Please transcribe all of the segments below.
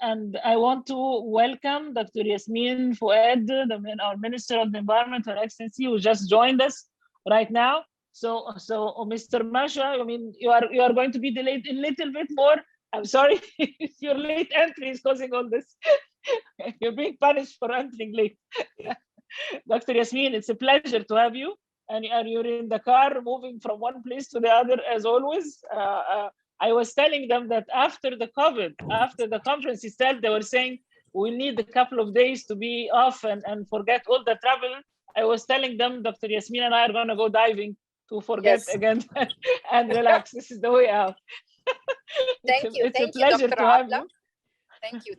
and I want to welcome Dr. Yasmine Fouad, our Minister of the Environment, Her Excellency, who just joined us right now. So Mr. Masha, I mean, you are going to be delayed a little bit more. I'm sorry, your late entry is causing all this. You're being punished for entering late. Dr. Yasmine, it's a pleasure to have you. And you're in the car moving from one place to the other as always. I was telling them that after the COVID, after the conference itself, they were saying we need a couple of days to be off and forget all the travel. I was telling them Dr. Yasmine and I are going to go diving to forget again and relax. This is the way out. Thank you. It's a pleasure to have you.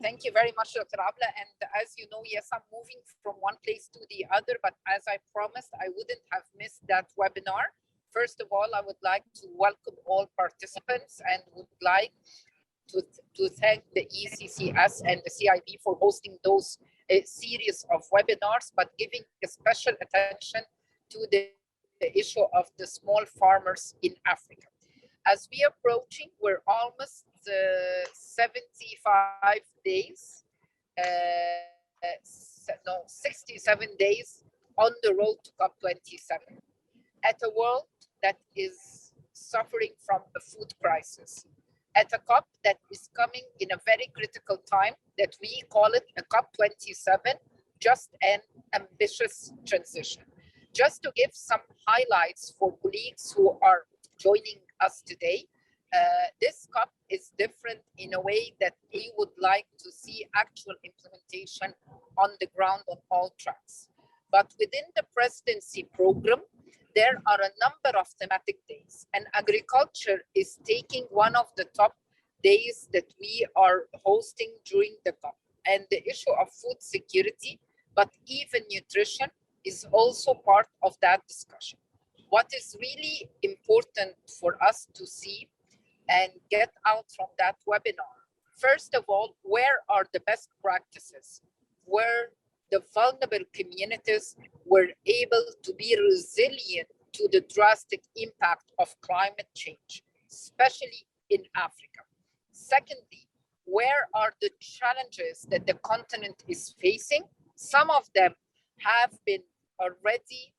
Thank you very much, Dr. Abla. And as you know, yes, I'm moving from one place to the other, but as I promised, I wouldn't have missed that webinar. First of all, I would like to welcome all participants and would like to thank the ECES and the CIB for hosting those series of webinars, but giving a special attention to the issue of the small farmers in Africa. As we are approaching, we're almost 75 days, 67 days on the road to COP27 at a world that is suffering from a food crisis, at a COP that is coming in a very critical time that we call it a COP27, just an ambitious transition. Just to give some highlights for colleagues who are joining us today, this COP is different in a way that we would like to see actual implementation on the ground on all tracks. But within the presidency program, there are a number of thematic days, and agriculture is taking one of the top days that we are hosting during the COP. And the issue of food security, but even nutrition, is also part of that discussion. What is really important for us to see and get out from that webinar, first of all, where are the best practices, where the vulnerable communities were able to be resilient to the drastic impact of climate change, especially in Africa. Secondly, where are the challenges that the continent is facing? Some of them have been already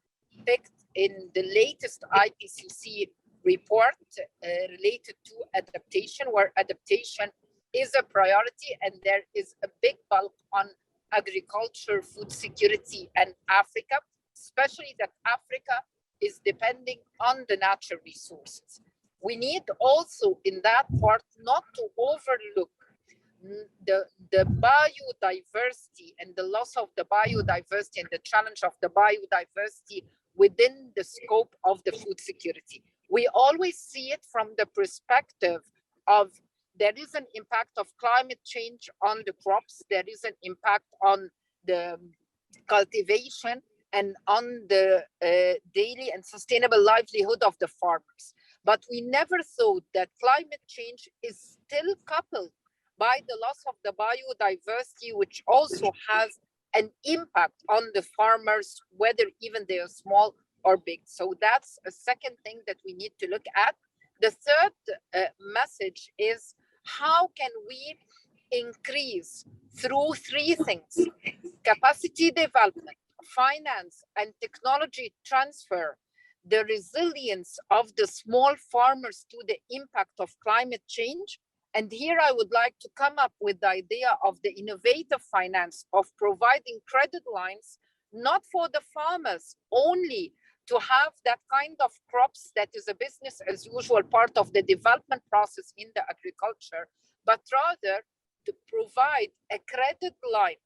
picked in the latest IPCC report related to adaptation, where adaptation is a priority and there is a big bulk on agriculture, food security, and Africa, especially that Africa is depending on the natural resources. We need also in that part not to overlook the biodiversity and the loss of the biodiversity and the challenge of the biodiversity within the scope of the food security. We always see it from the perspective of there is an impact of climate change on the crops, there is an impact on the cultivation and on the daily and sustainable livelihood of the farmers. But we never thought that climate change is still coupled by the loss of the biodiversity, which also has an impact on the farmers, whether even they are small or big. So that's a second thing that we need to look at. The third message is how can we increase through three things: capacity development, finance, and technology transfer, the resilience of the small farmers to the impact of climate change. And here I would like to come up with the idea of the innovative finance, of providing credit lines, not for the farmers only to have that kind of crops that is a business as usual part of the development process in the agriculture, but rather to provide a credit line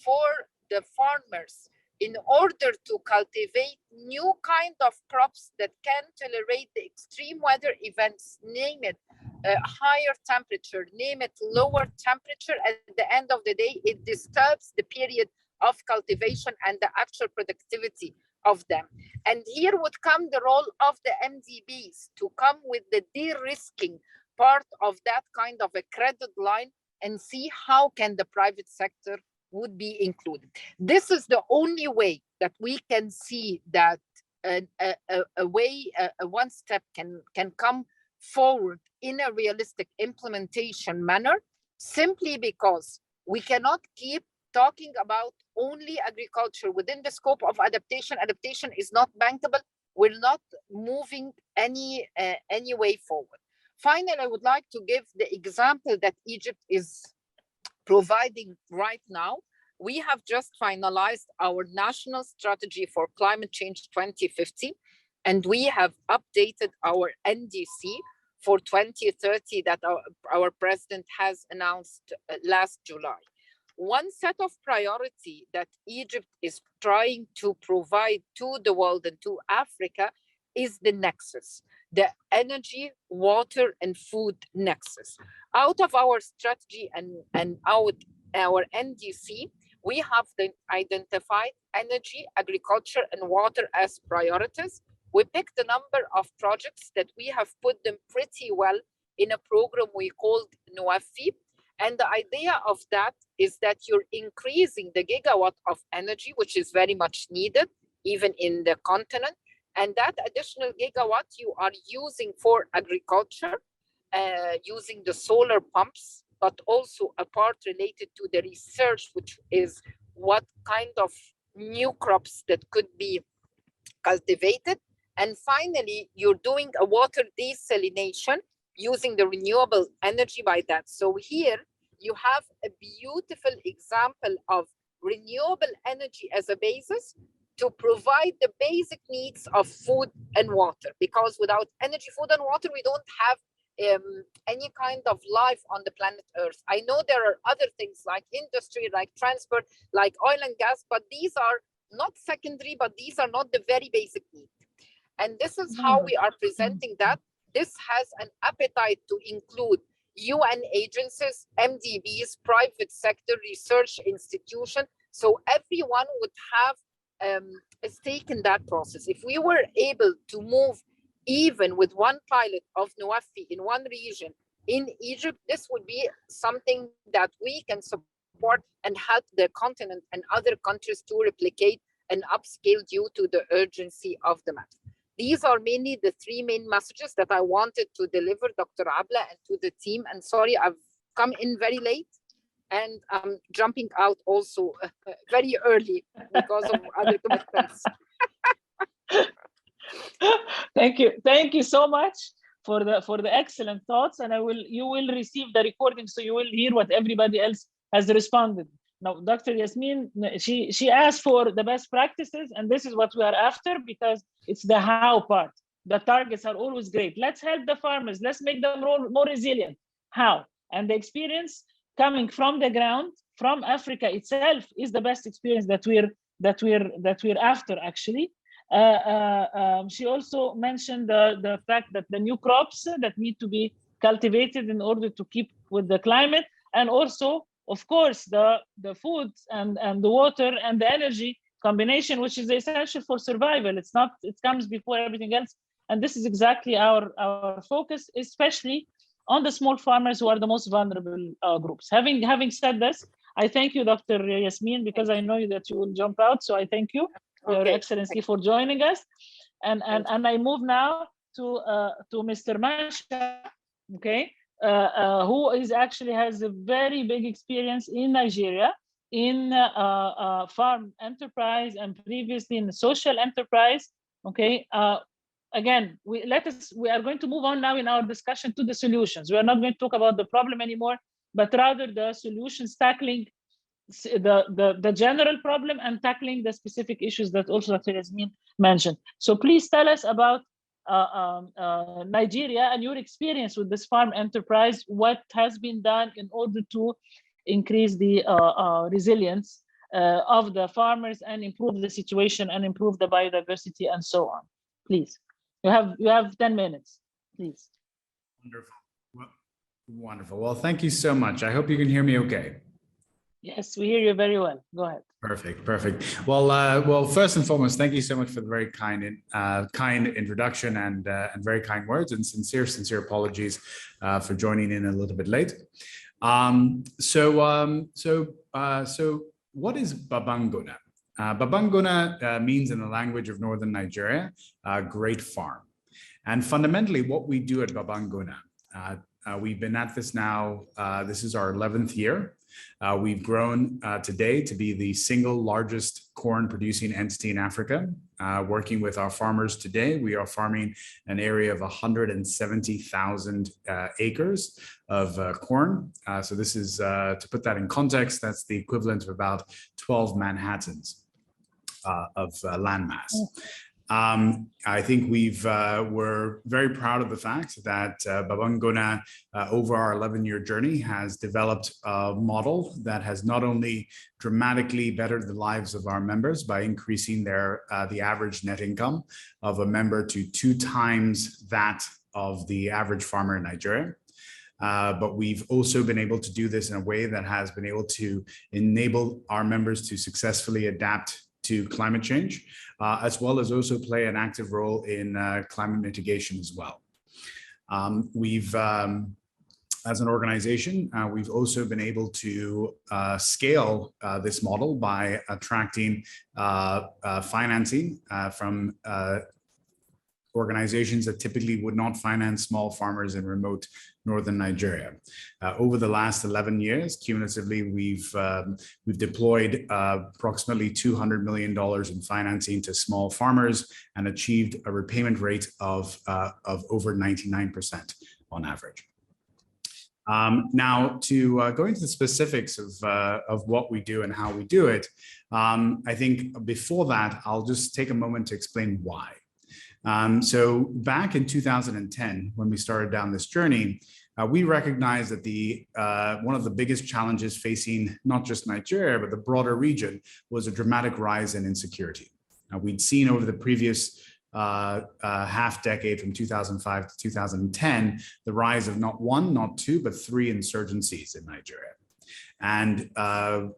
for the farmers in order to cultivate new kind of crops that can tolerate the extreme weather events, name it, higher temperature, name it, lower temperature. At the end of the day, it disturbs the period of cultivation and the actual productivity of them. And here would come the role of the MDBs to come with the de-risking part of that kind of a credit line and see how can the private sector would be included. This is the only way that we can see that one step can come forward in a realistic implementation manner. simply because we cannot keep talking about only agriculture within the scope of adaptation. Adaptation is not bankable. We're not moving any way forward. Finally, I would like to give the example that Egypt is providing right now. We have just finalized our national strategy for climate change 2050, and we have updated our NDC for 2030 that our president has announced last July. One set of priority that Egypt is trying to provide to the world and to Africa is the nexus, the energy, water, and food nexus. Out of our strategy and out our NDC, we have identified energy, agriculture, and water as priorities. We picked a number of projects that we have put them pretty well in a program we called NOAFI. And the idea of that is that you're increasing the gigawatt of energy, which is very much needed, even in the continent. And that additional gigawatt you are using for agriculture, using the solar pumps, but also a part related to the research, which is what kind of new crops that could be cultivated. And finally, you're doing a water desalination using the renewable energy by that. So here you have a beautiful example of renewable energy as a basis to provide the basic needs of food and water, because without energy, food, and water, we don't have any kind of life on the planet Earth. I know there are other things like industry, like transport, like oil and gas, but these are not secondary, but these are not the very basic needs. And this is how we are presenting that. This has an appetite to include UN agencies, MDBs, private sector, research institution. So everyone would have a stake in that process. If we were able to move even with one pilot of NOAFI in one region in Egypt, this would be something that we can support and help the continent and other countries to replicate and upscale due to the urgency of the matter. These are mainly the three main messages that I wanted to deliver, Dr. Abla, and to the team. And sorry, I've come in very late and I'm jumping out also very early because of other commitments. Thank you so much for the excellent thoughts, and you will receive the recording, so you will hear what everybody else has responded. Now, Dr. Yasmine, she asked for the best practices, and this is what we are after, because it's the how part. The targets are always great. Let's help the farmers. Let's make them more resilient. How? And the experience coming from the ground, from Africa itself, is the best experience that we're after, actually. She also mentioned the fact that the new crops that need to be cultivated in order to keep with the climate, and also, of course, the food and the water and the energy combination, which is essential for survival. It comes before everything else. And this is exactly our focus, especially on the small farmers who are the most vulnerable groups. Having said this, I thank you, Dr. Yasmine, because I know that you will jump out. So I thank you, Your Excellency, for joining us. And I move now to Mr. Masha, okay, who actually has a very big experience in Nigeria in farm enterprise and previously in social enterprise. Okay. Again, we are going to move on now in our discussion to the solutions. We are not going to talk about the problem anymore, but rather the solutions, tackling the general problem and tackling the specific issues that also Dr. Yasmine mentioned. So please tell us about Nigeria and your experience with this farm enterprise. What has been done in order to increase the resilience of the farmers and improve the situation and improve the biodiversity and so on? Please, you have 10 minutes, please. Wonderful. Well, thank you so much. I hope you can hear me okay. Yes, we hear you very well. Go ahead. Perfect. Well, first and foremost, thank you so much for the very kind introduction and very kind words, and sincere apologies for joining in a little bit late. So what is Babangona? Babangona means in the language of northern Nigeria, great farm. And fundamentally, what we do at Babangona, We've been at this now, this is our 11th year. We've grown today to be the single largest corn producing entity in Africa. Working with our farmers today, we are farming an area of 170,000 acres of corn. So this is, to put that in context, that's the equivalent of about 12 Manhattans of landmass. I think we're very proud of the fact that Babangona, over our 11-year journey, has developed a model that has not only dramatically bettered the lives of our members by increasing their the average net income of a member to 2 times that of the average farmer in Nigeria. But we've also been able to do this in a way that has been able to enable our members to successfully adapt to climate change, as well as also play an active role in climate mitigation as well. As an organization, we've also been able to scale this model by attracting financing from organizations that typically would not finance small farmers in remote northern Nigeria. Over the last 11 years, cumulatively, we've deployed approximately $200 million in financing to small farmers and achieved a repayment rate of over 99% on average. Now, to go into the specifics of what we do and how we do it, I think before that, I'll just take a moment to explain why. So back in 2010, when we started down this journey, we recognized that one of the biggest challenges facing not just Nigeria, but the broader region was a dramatic rise in insecurity. We'd seen over the previous half decade from 2005 to 2010, the rise of not 1, not 2, but 3 insurgencies in Nigeria. And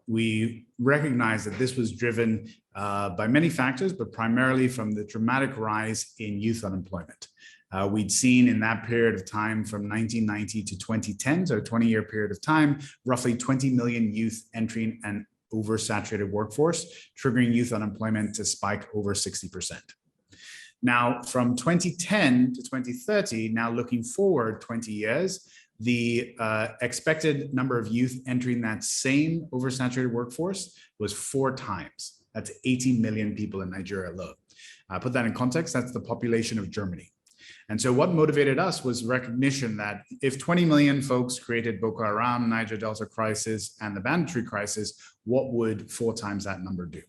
we recognized that this was driven by many factors, but primarily from the dramatic rise in youth unemployment. We'd seen in that period of time from 1990 to 2010, so a 20-year period of time, roughly 20 million youth entering an oversaturated workforce, triggering youth unemployment to spike over 60%. Now, from 2010 to 2030, now looking forward 20 years, the expected number of youth entering that same oversaturated workforce was 4 times. That's 80 million people in Nigeria alone. Put that in context, that's the population of Germany. And so what motivated us was recognition that if 20 million folks created Boko Haram, Niger Delta crisis, and the banditry crisis, what would 4 times that number do?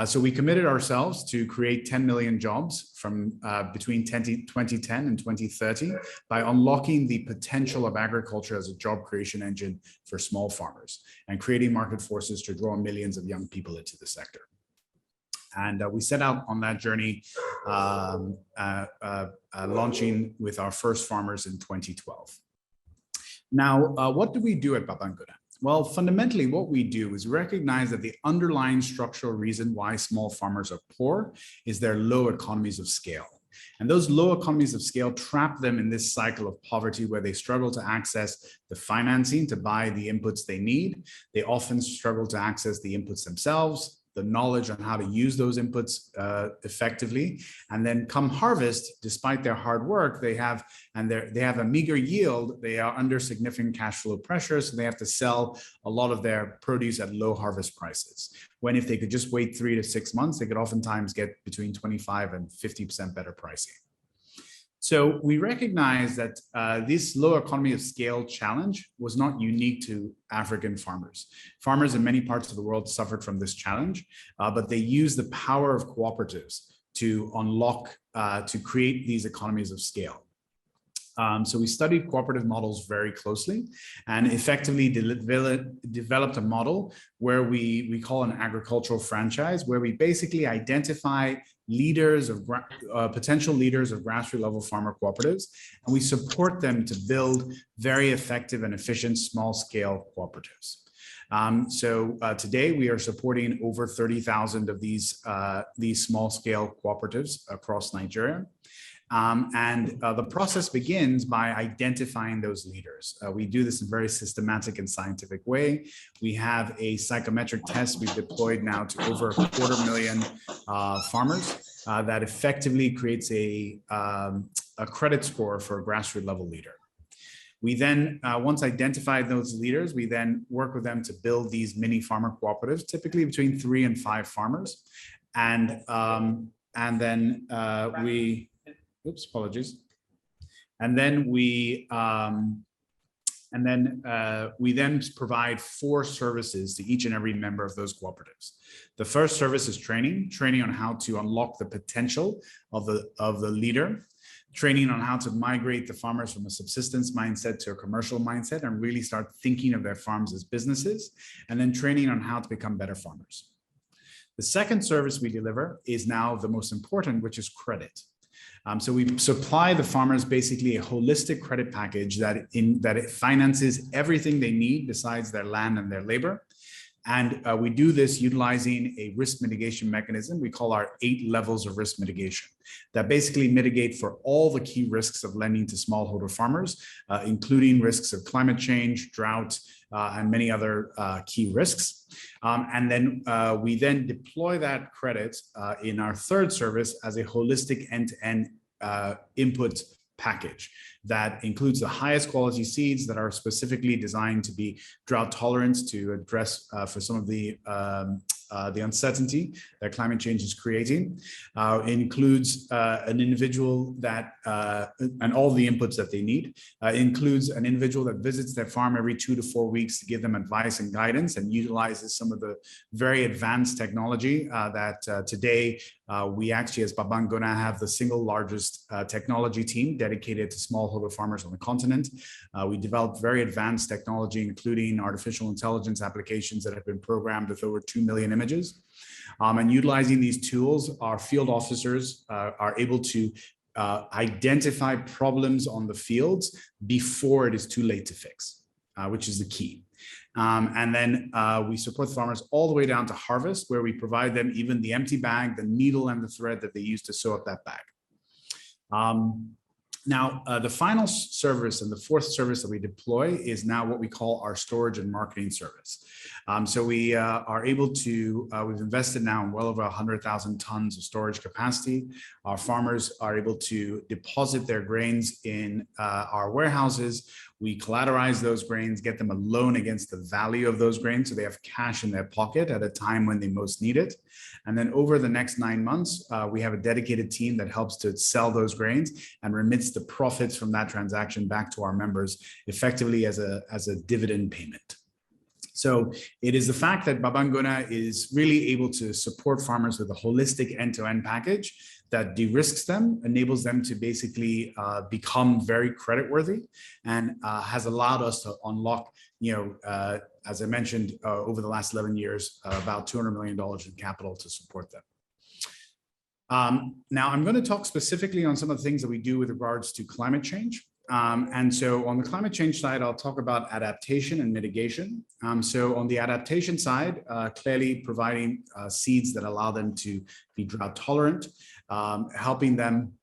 So we committed ourselves to create 10 million jobs from between 2010 and 2030 by unlocking the potential of agriculture as a job creation engine for small farmers and creating market forces to draw millions of young people into the sector. And we set out on that journey, launching with our first farmers in 2012. Now, what do we do at Babangona? Well, fundamentally, what we do is recognize that the underlying structural reason why small farmers are poor is their low economies of scale. And those low economies of scale trap them in this cycle of poverty where they struggle to access the financing to buy the inputs they need. They often struggle to access the inputs themselves, the knowledge on how to use those inputs effectively. And then come harvest, despite their hard work, they have a meager yield. They are under significant cash flow pressure, so they have to sell a lot of their produce at low harvest prices. When if they could just wait 3 to 6 months, they could oftentimes get between 25 and 50% better pricing. So we recognize that this low economy of scale challenge was not unique to African farmers. Farmers in many parts of the world suffered from this challenge, but they used the power of cooperatives to unlock, to create these economies of scale. So we studied cooperative models very closely and effectively developed a model where we call an agricultural franchise, where we basically identify leaders of potential leaders of grassroots level farmer cooperatives, and we support them to build very effective and efficient small scale cooperatives. Today we are supporting over 30,000 of these small scale cooperatives across Nigeria. The process begins by identifying those leaders. We do this in a very systematic and scientific way. We have a psychometric test we've deployed now to over 250,000 farmers that effectively creates a credit score for a grassroots level leader. We then, once identified those leaders, we then work with them to build these mini farmer cooperatives, typically between 3 and 5 farmers. And then we, oops, apologies. And then we then provide 4 services to each and every member of those cooperatives. The first service is training on how to unlock the potential of the leader, training on how to migrate the farmers from a subsistence mindset to a commercial mindset and really start thinking of their farms as businesses, and then training on how to become better farmers. The second service we deliver is now the most important, which is credit. So we supply the farmers basically a holistic credit package that it finances everything they need besides their land and their labor. And we do this utilizing a risk mitigation mechanism we call our 8 levels of risk mitigation that basically mitigate for all the key risks of lending to smallholder farmers, including risks of climate change, drought, and many other key risks. And then we then deploy that credit in our third service as a holistic end-to-end input package that includes the highest quality seeds that are specifically designed to be drought tolerant to address for some of the uncertainty that climate change is creating. It includes an individual that, and all the inputs that they need. It includes an individual that visits their farm every 2 to 4 weeks to give them advice and guidance and utilizes some of the very advanced technology that today we actually, as Babangona, have the single largest technology team dedicated to smallholder farmers on the continent. We developed very advanced technology, including artificial intelligence applications that have been programmed with over 2 million images. And utilizing these tools, our field officers are able to identify problems on the fields before it is too late to fix, which is the key. And then we support the farmers all the way down to harvest, where we provide them even the empty bag, the needle and the thread that they use to sew up that bag. Now, the final service and the fourth service that we deploy is now what we call our storage and marketing service. So we are able to, we've invested now in well over 100,000 tons of storage capacity. Our farmers are able to deposit their grains in our warehouses. We collateralize those grains, get them a loan against the value of those grains, so they have cash in their pocket at a time when they most need it. And then over the next 9 months, we have a dedicated team that helps to sell those grains and remits the profits from that transaction back to our members effectively as a dividend payment. So it is the fact that Babangona is really able to support farmers with a holistic end-to-end package that de-risks them, enables them to basically become very creditworthy, and has allowed us to unlock, as I mentioned, over the last 11 years, about $200 million in capital to support them. Now, I'm going to talk specifically on some of the things that we do with regards to climate change. And so on the climate change side, I'll talk about adaptation and mitigation. So on the adaptation side, clearly providing seeds that allow them to be drought tolerant, helping them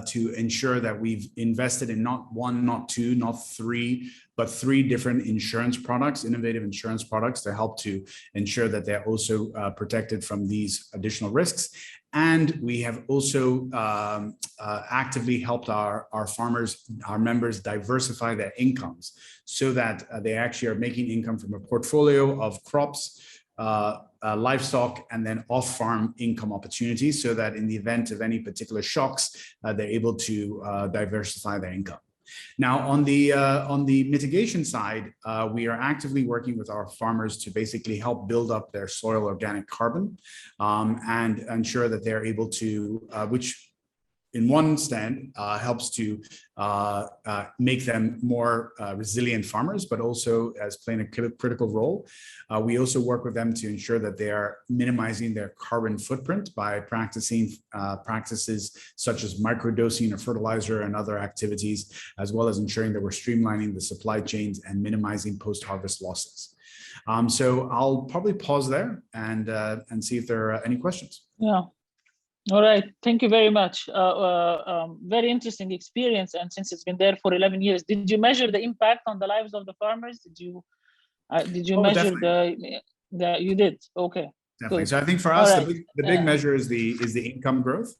to ensure that we've invested in not 1, not 2, not 3, but 3 different insurance products, innovative insurance products to help to ensure that they're also protected from these additional risks. And we have also actively helped our farmers, our members, diversify their incomes so that they actually are making income from a portfolio of crops, livestock, and then off-farm income opportunities, so that in the event of any particular shocks, they're able to diversify their income. Now, on the mitigation side, we are actively working with our farmers to basically help build up their soil organic carbon and ensure that they're able to, which in one stand helps to make them more resilient farmers, but also as playing a critical role. We also work with them to ensure that they are minimizing their carbon footprint by practicing practices such as microdosing of fertilizer and other activities, as well as ensuring that we're streamlining the supply chains and minimizing post-harvest losses. So I'll probably pause there and see if there are any questions. Yeah. All right, thank you very much. Very interesting experience, and since it's been there for 11 years, did you measure the impact on the lives of the farmers? Did you measure definitely. you did? Okay, definitely. good. So I think for us, Right. the big measure is the income growth.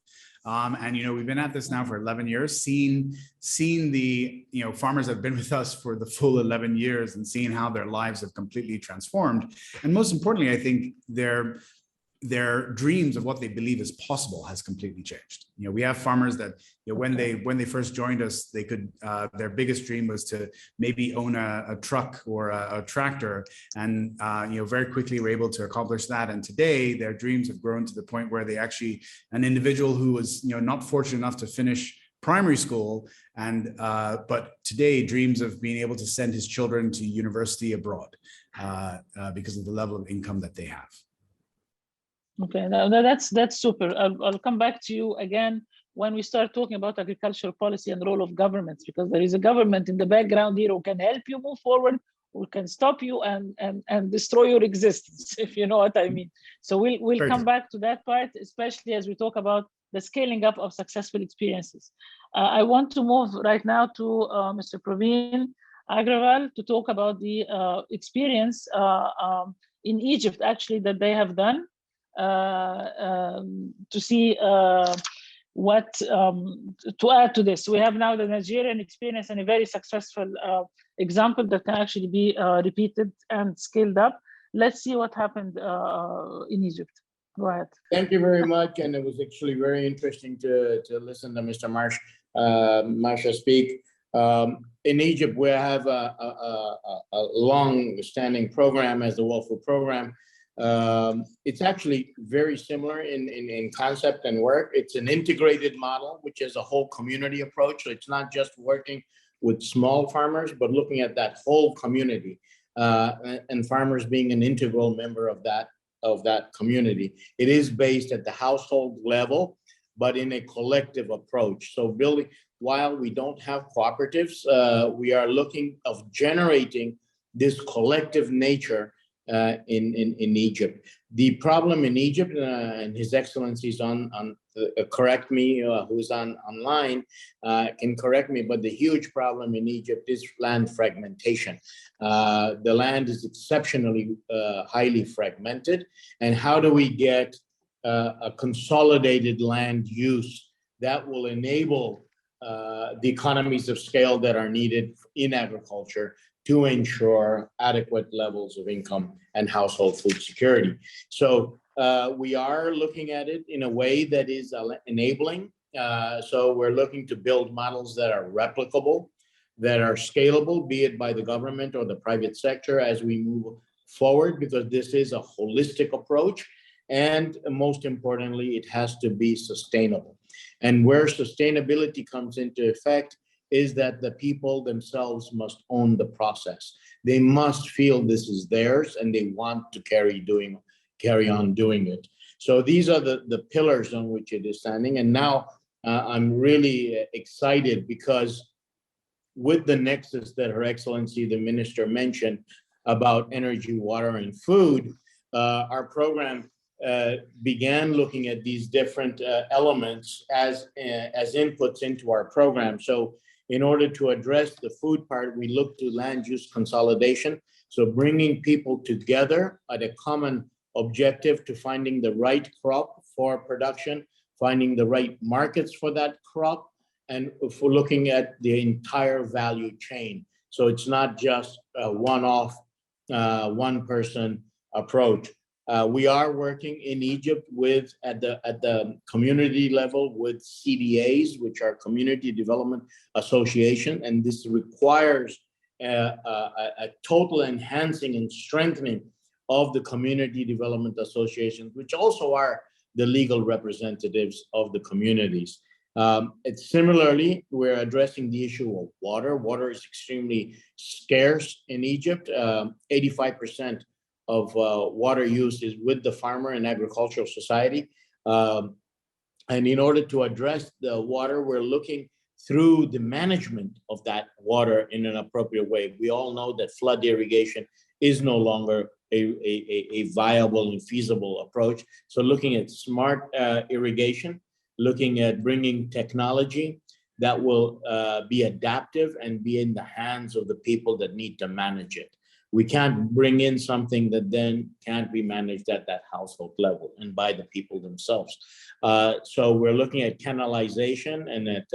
And we've been at this now for 11 years, seen the farmers that have been with us for the full 11 years and seeing how their lives have completely transformed. And most importantly, I think their dreams of what they believe is possible has completely changed. We have farmers that when they first joined us, they could their biggest dream was to maybe own a truck or a tractor, and very quickly were able to accomplish that. And today their dreams have grown to the point where an individual who was not fortunate enough to finish primary school and but today dreams of being able to send his children to university abroad because of the level of income that they have. Okay, now that's super. I'll come back to you again when we start talking about agricultural policy and role of governments, because there is a government in the background here who can help you move forward, who can stop you and destroy your existence, if you know what I mean. So we'll come back to that part, especially as we talk about the scaling up of successful experiences. I want to move right now to Mr. Praveen Agrawal to talk about the experience in Egypt, actually, that they have done. To see what to add to this. We have now the Nigerian experience and a very successful example that can actually be repeated and scaled up. Let's see what happened in Egypt. Go ahead. Thank you very much. And it was actually very interesting to listen to Mr. Masha speak. In Egypt, we have a long-standing program as the World Food Program. It's actually very similar in concept and work. It's an integrated model, which is a whole community approach. So it's not just working with small farmers, but looking at that whole community and farmers being an integral member of that community. It is based at the household level, but in a collective approach. So while we don't have cooperatives, we are looking of generating this collective nature in Egypt. The problem in Egypt, and His Excellency's correct me, who's online, can correct me, but the huge problem in Egypt is land fragmentation. The land is exceptionally highly fragmented, and how do we get a consolidated land use that will enable the economies of scale that are needed in agriculture to ensure adequate levels of income and household food security. So we are looking at it in a way that is enabling. So we're looking to build models that are replicable, that are scalable, be it by the government or the private sector as we move forward, because this is a holistic approach. And most importantly, it has to be sustainable. And where sustainability comes into effect is that the people themselves must own the process. They must feel this is theirs and they want to carry on doing it. So these are the pillars on which it is standing. And now I'm really excited because with the nexus that Her Excellency, the Minister, mentioned about energy, water, and food, our program began looking at these different elements as inputs into our program. So in order to address the food part, we look to land use consolidation. So bringing people together at a common objective to finding the right crop for production, finding the right markets for that crop, and for looking at the entire value chain. So it's not just a one-off, one-person approach. We are working in Egypt at the community level with CDAs, which are Community Development Association, and this requires a total enhancing and strengthening of the Community Development Associations, which also are the legal representatives of the communities. Similarly, we're addressing the issue of water. Water is extremely scarce in Egypt. 85% of water use is with the farmer and agricultural society. And in order to address the water, we're looking through the management of that water in an appropriate way. We all know that flood irrigation is no longer a viable and feasible approach. So looking at smart irrigation, looking at bringing technology that will be adaptive and be in the hands of the people that need to manage it. We can't bring in something that then can't be managed at that household level and by the people themselves. So we're looking at canalization and at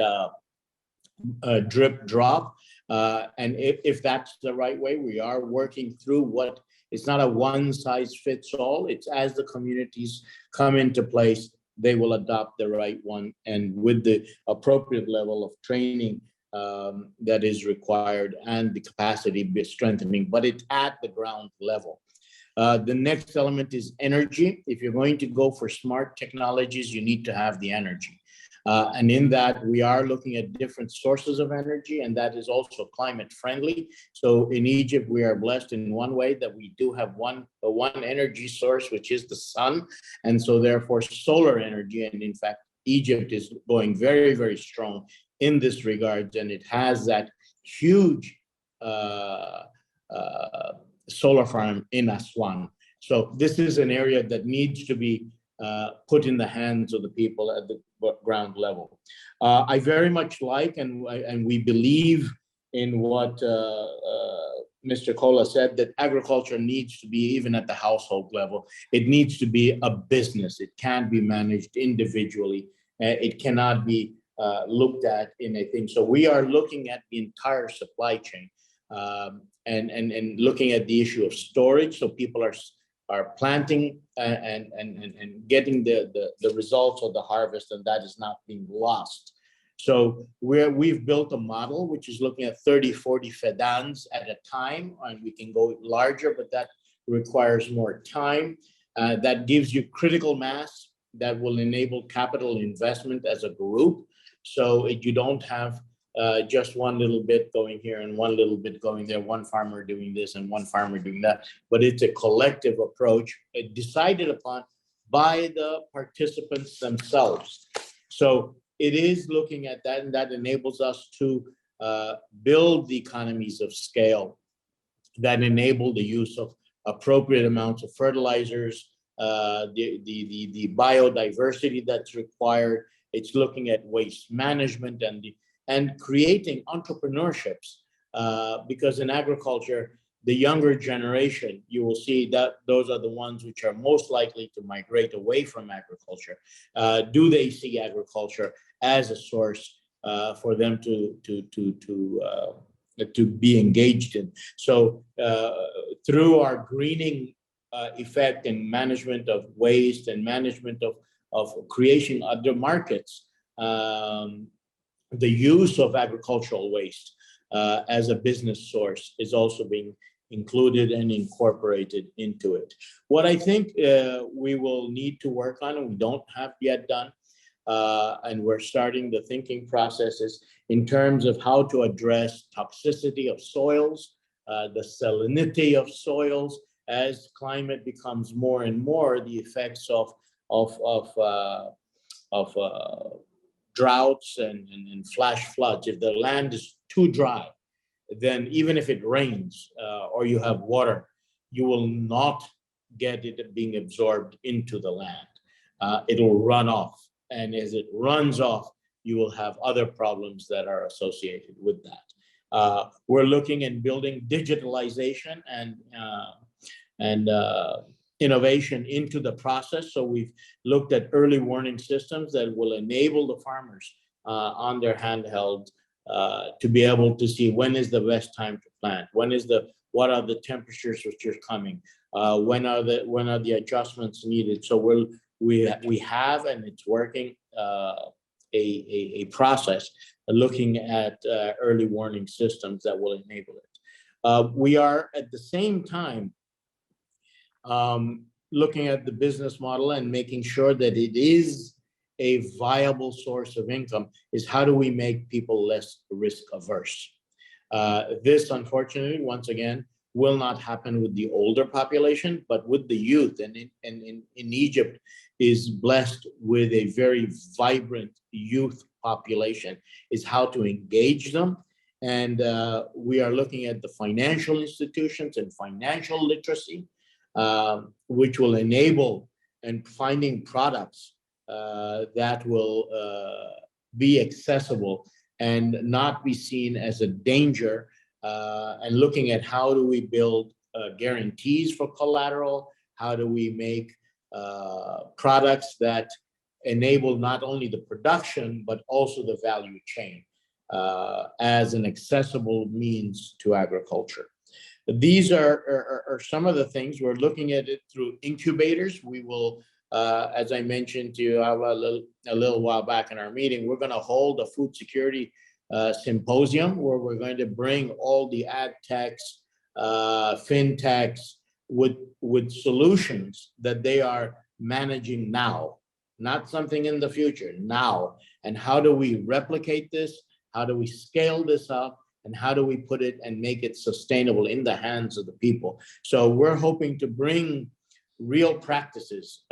drip drop. And if that's the right way, we are working through what, it's not a one size fits all. It's as the communities come into place, they will adopt the right one, and with the appropriate level of training that is required and the capacity strengthening, but it's at the ground level. The next element is energy. If you're going to go for smart technologies, you need to have the energy. And in that, we are looking at different sources of energy, and that is also climate friendly. So in Egypt, we are blessed in one way that we do have one energy source, which is the sun. And so therefore solar energy, and in fact, Egypt is going very, very strong in this regard, and it has that huge solar farm in Aswan. So this is an area that needs to be put in the hands of the people at the ground level. I very much like, and we believe in what Mr. Kola said, that agriculture needs to be even at the household level. It needs to be a business. It can't be managed individually. It cannot be looked at in a thing. So we are looking at the entire supply chain and looking at the issue of storage. So people are planting and getting the results of the harvest, and that is not being lost. So we've built a model which is looking at 30, 40 fedans at a time, and we can go larger, but that requires more time. That gives you critical mass that will enable capital investment as a group. So you don't have just one little bit going here and one little bit going there, one farmer doing this and one farmer doing that, but it's a collective approach decided upon by the participants themselves. So it is looking at that, and that enables us to build the economies of scale that enable the use of appropriate amounts of fertilizers, the biodiversity that's required. It's looking at waste management and creating entrepreneurships, because in agriculture, the younger generation, you will see that those are the ones which are most likely to migrate away from agriculture. Do they see agriculture as a source for them to be engaged in? So through our greening effect and management of waste and management of creation other markets, the use of agricultural waste as a business source is also being included and incorporated into it. What I think we will need to work on, and we don't have yet done, and we're starting the thinking processes in terms of how to address toxicity of soils, the salinity of soils, as climate becomes more and more the effects of droughts and flash floods. If the land is too dry, then even if it rains or you have water, you will not get it being absorbed into the land. It'll run off. And as it runs off, you will have other problems that are associated with that. We're looking at building digitalization and innovation into the process. So we've looked at early warning systems that will enable the farmers on their handheld to be able to see when is the best time to plant, what are the temperatures which are coming, when are the adjustments needed. So we have, and it's working, a process looking at early warning systems that will enable it. We are at the same time looking at the business model and making sure that it is a viable source of income. Is how do we make people less risk averse? This, unfortunately, once again, will not happen with the older population, but with the youth. And in Egypt is blessed with a very vibrant youth population, is how to engage them. And we are looking at the financial institutions and financial literacy, which will enable and finding products that will be accessible and not be seen as a danger, and looking at how do we build guarantees for collateral? How do we make products that enable not only the production, but also the value chain as an accessible means to agriculture? These are some of the things. We're looking at it through incubators. We will, as I mentioned to you a little while back in our meeting, we're going to hold a food security symposium where we're going to bring all the ag techs, fintechs with solutions that they are managing now, not something in the future, now. And how do we replicate this? How do we scale this up? And how do we put it and make it sustainable in the hands of the people? So we're hoping to bring real practices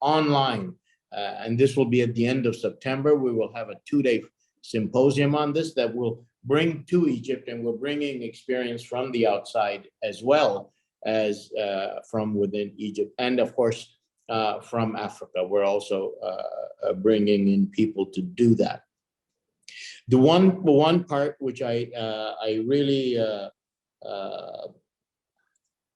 online. And this will be at the end of September. We will have a 2-day symposium on this that will bring to Egypt, and we're bringing experience from the outside as well as from within Egypt. And of course, from Africa, we're also bringing in people to do that. The one part which I really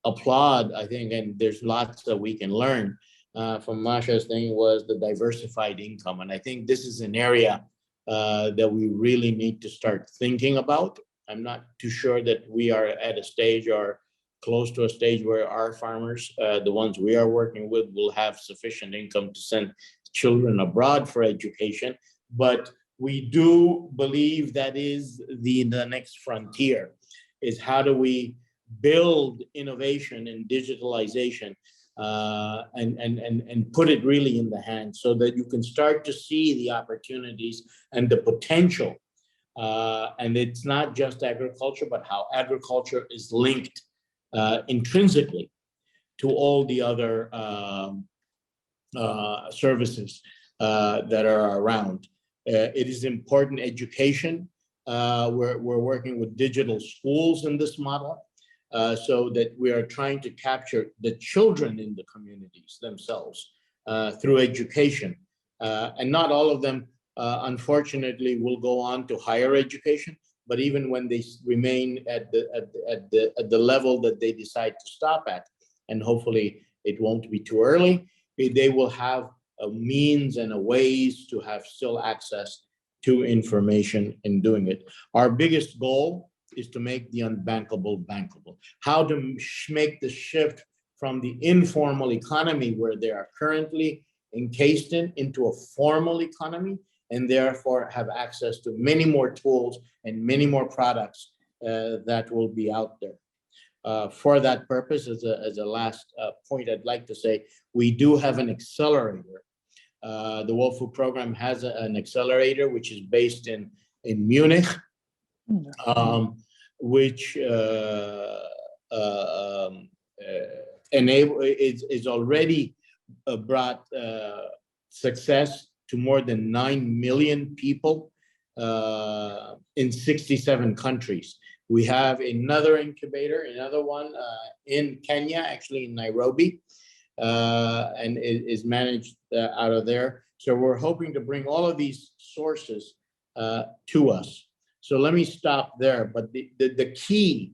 applaud, I think, and there's lots that we can learn from Masha's thing, was the diversified income. And I think this is an area that we really need to start thinking about. I'm not too sure that we are at a stage or close to a stage where our farmers, the ones we are working with, will have sufficient income to send children abroad for education. But we do believe that is the next frontier, is how do we build innovation and digitalization and put it really in the hands so that you can start to see the opportunities and the potential. And it's not just agriculture, but how agriculture is linked intrinsically to all the other services that are around. It is important education. We're working with digital schools in this model so that we are trying to capture the children in the communities themselves through education. And not all of them, unfortunately, will go on to higher education, but even when they remain at the level that they decide to stop at, and hopefully it won't be too early, they will have a means and a ways to have still access to information in doing it. Our biggest goal is to make the unbankable bankable. How to make the shift from the informal economy where they are currently encased into a formal economy, and therefore have access to many more tools and many more products that will be out there. For that purpose, as a last point, I'd like to say, we do have an accelerator. The World Food Program has an accelerator which is based in Munich, which is already brought success to more than 9 million people in 67 countries. We have another incubator, another one in Kenya, actually in Nairobi, and it is managed out of there. So we're hoping to bring all of these sources to us. So let me stop there. But the key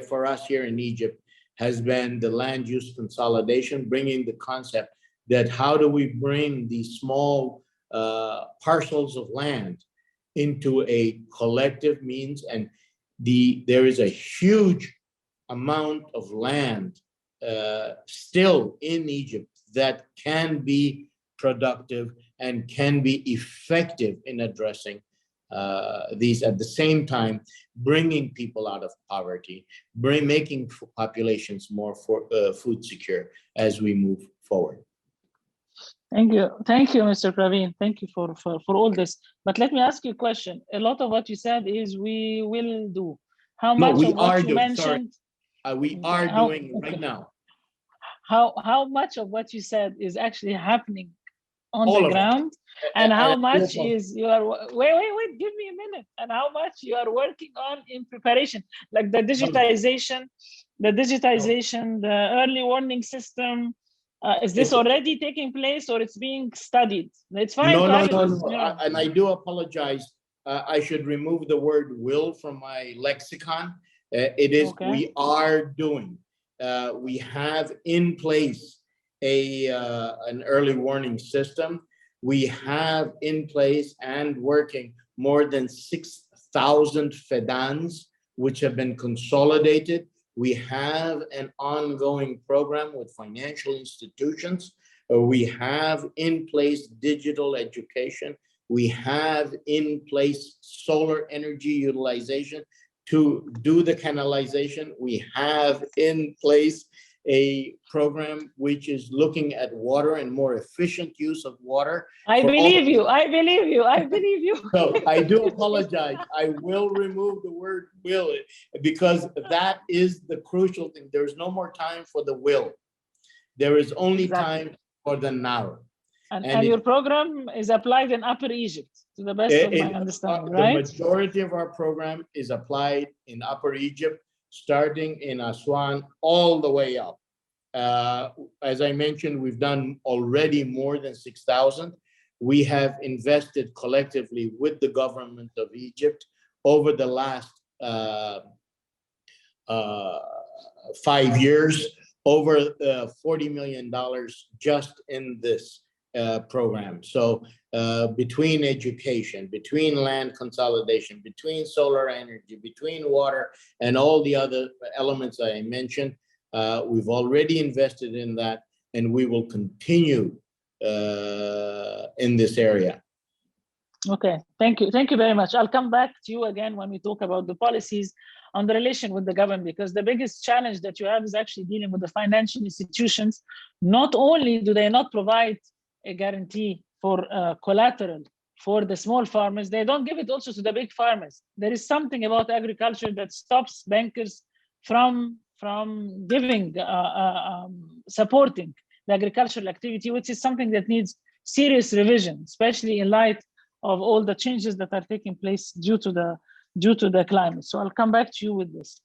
for us here in Egypt has been the land use consolidation, bringing the concept that how do we bring these small parcels of land into a collective means. And there is a huge amount of land still in Egypt that can be productive and can be effective in addressing these, at the same time bringing people out of poverty, making populations more food secure as we move forward. Thank you, Mr. Praveen. Thank you for all this. But let me ask you a question. A lot of what you said is we will do. How much of what you mentioned? We are doing right now. How much of what you said is actually happening on the ground, and how much is you are wait, give me a minute, and how much you are working on in preparation, like the digitization, the early warning system? Is this already taking place, or it's being studied? It's fine. No. And I do apologize. I should remove the word will from my lexicon. It is, we are doing. We have in place an early warning system. We have in place and working more than 6,000 FEDANs, which have been consolidated. We have an ongoing program with financial institutions. We have in place digital education. We have in place solar energy utilization to do the canalization. We have in place a program which is looking at water and more efficient use of water. I believe you. I believe you. I believe you. So I do apologize. I will remove the word will because that is the crucial thing. There's no more time for the will. There is only time for the now. And your program is applied in Upper Egypt, to the best of my understanding, right? The majority of our program is applied in Upper Egypt, starting in Aswan all the way up. As I mentioned, we've done already more than 6,000. We have invested collectively with the government of Egypt over the last 5 years, over $40 million just in this program. So between education, between land consolidation, between solar energy, between water, and all the other elements I mentioned, we've already invested in that, and we will continue in this area. Okay, thank you. Thank you very much. I'll come back to you again when we talk about the policies on the relation with the government, because the biggest challenge that you have is actually dealing with the financial institutions. Not only do they not provide a guarantee for collateral for the small farmers, they don't give it also to the big farmers. There is something about agriculture that stops bankers from giving, supporting the agricultural activity, which is something that needs serious revision, especially in light of all the changes that are taking place due to the climate. So I'll come back to you with this.